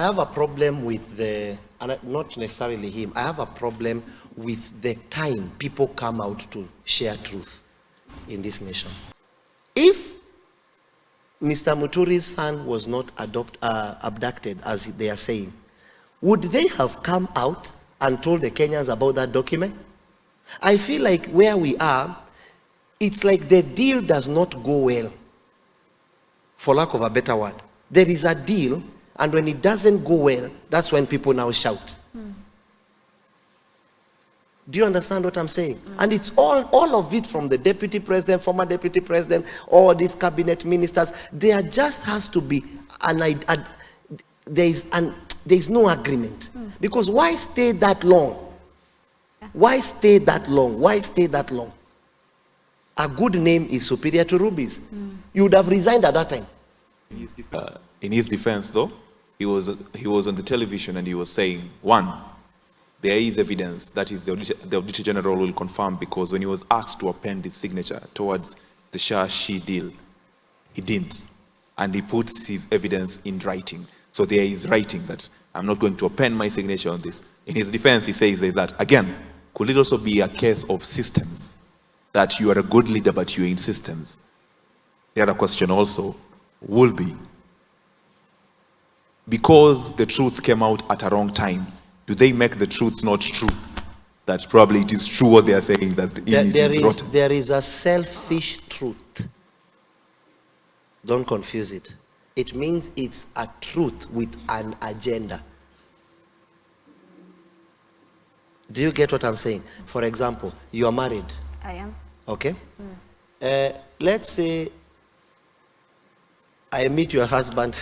have a problem with not necessarily him. I have a problem with the time people come out to share truth in this nation. If Mr. Muturi's son was not abducted, as they are saying, would they have come out and told the Kenyans about that document? I feel like where we are, it's like the deal does not go well, for lack of a better word. There is a deal, and when it doesn't go well, that's when people now shout. Do you understand what I'm saying? And it's all of it, from the deputy president, former deputy president, all these cabinet ministers. There just has to be there is no agreement. Because why stay that long? Why stay that long? Why stay that long? A good name is superior to rubies. You would have resigned at that time. In his defense, though, he was on the television and he was saying, one, there is evidence that is the Auditor General will confirm, because when he was asked to append his signature towards the Shah-She deal, he didn't. And he puts his evidence in writing. So there is writing that I'm not going to append my signature on this. In his defense, he says that, again, could it also be a case of systems? That you are a good leader, but you're in systems. The other question also will be, because the truth came out at a wrong time, do they make the truths not true? That probably it is true what they are saying, that there is a selfish truth. Don't confuse it. It means it's a truth with an agenda. Do you get what I'm saying? For example, you are married. I am. Okay? Let's say I meet your husband.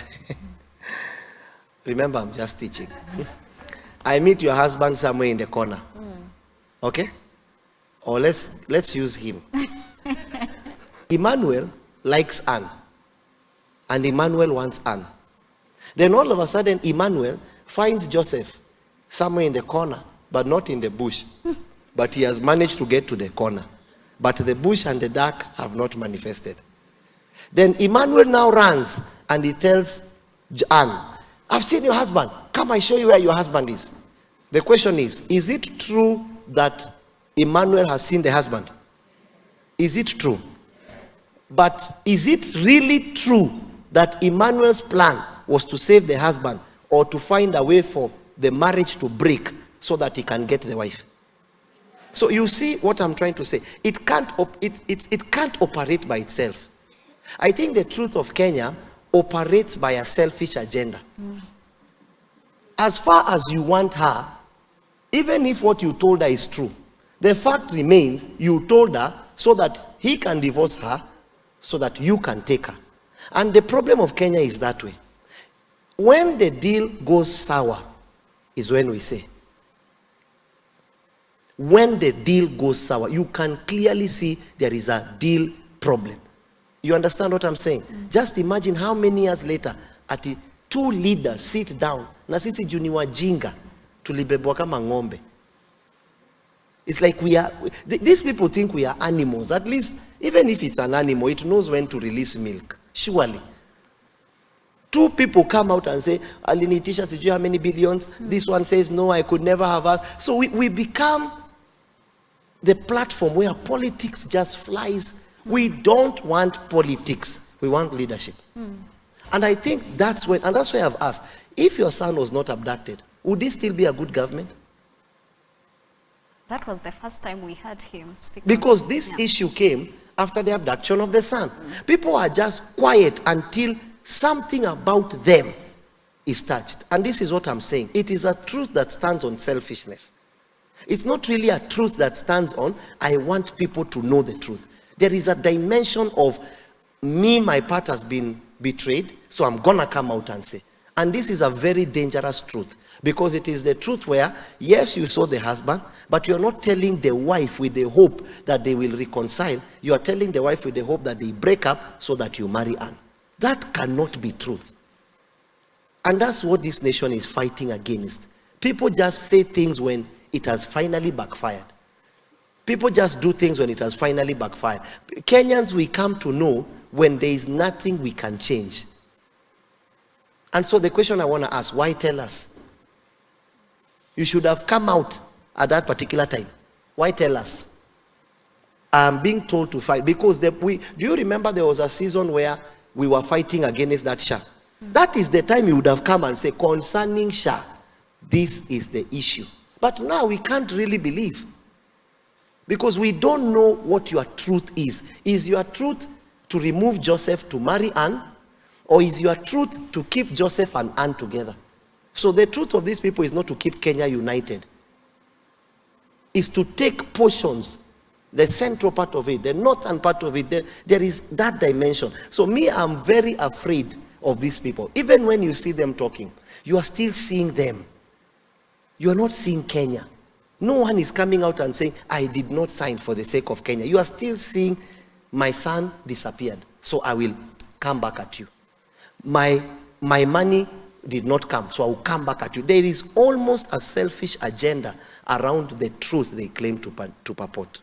Remember, I'm just teaching. I meet your husband somewhere in the corner. Okay? Or let's use him. Emmanuel likes Anne. And Emmanuel wants Anne. Then all of a sudden, Emmanuel finds Joseph somewhere in the corner, but not in the bush. But he has managed to get to the corner. But the bush and the dark have not manifested. Then Emmanuel now runs and he tells Anne, I've seen your husband. Come, I show you where your husband is. The question is it true that Emmanuel has seen the husband? Is it true? But is it really true that Emmanuel's plan was to save the husband, or to find a way for the marriage to break so that he can get the wife? So you see what I'm trying to say. It can't operate by itself. I think the truth of Kenya operates by a selfish agenda. As far as you want her, even if what you told her is true, the fact remains you told her so that he can divorce her, so that you can take her. And the problem of Kenya is that way. When the deal goes sour is when we say. When the deal goes sour, you can clearly see there is a deal problem. You understand what I'm saying? Just imagine how many years later, two leaders sit down, na sisi juu ni wajinga, tulibebwa kama ng'ombe. It's like these people think we are animals. At least, even if it's an animal, it knows when to release milk. Surely. Two people come out and say, Alinitisha, did you have many billions? This one says, no, I could never have asked. So we become the platform where politics just flies. We don't want politics. We want leadership. And I think that's why I've asked, if your son was not abducted, would this still be a good government? That was the first time we heard him speak. Because this issue came after the abduction of the son. People are just quiet until something about them is touched. And this is what I'm saying. It is a truth that stands on selfishness. It's not really a truth that stands on, I want people to know the truth. There is a dimension of me, my part has been betrayed, so I'm gonna come out and say. And this is a very dangerous truth, because it is the truth where, yes, you saw the husband, but you're not telling the wife with the hope that they will reconcile. You are telling the wife with the hope that they break up so that you marry Anne. That cannot be truth. And that's what this nation is fighting against. People just say things when it has finally backfired. People just do things when it has finally backfired. Kenyans, we come to know when there is nothing we can change. And so the question I want to ask, why tell us? You should have come out at that particular time. Why tell us? I'm being told to fight because do you remember there was a season where we were fighting against that Shah? That is the time you would have come and say, concerning Shah, this is the issue. But now we can't really believe because we don't know what your truth is. Is your truth to remove Joseph to marry Anne, or is your truth to keep Joseph and Anne together? So the truth of these people is not to keep Kenya united. It's to take portions, the central part of it, the northern part of it. There is that dimension. So me, I'm very afraid of these people. Even when you see them talking, you are still seeing them. You are not seeing Kenya. No one is coming out and saying, I did not sign for the sake of Kenya. You are still seeing, my son disappeared, so I will come back at you. My money did not come, so I will come back at you. There is almost a selfish agenda around the truth they claim to purport.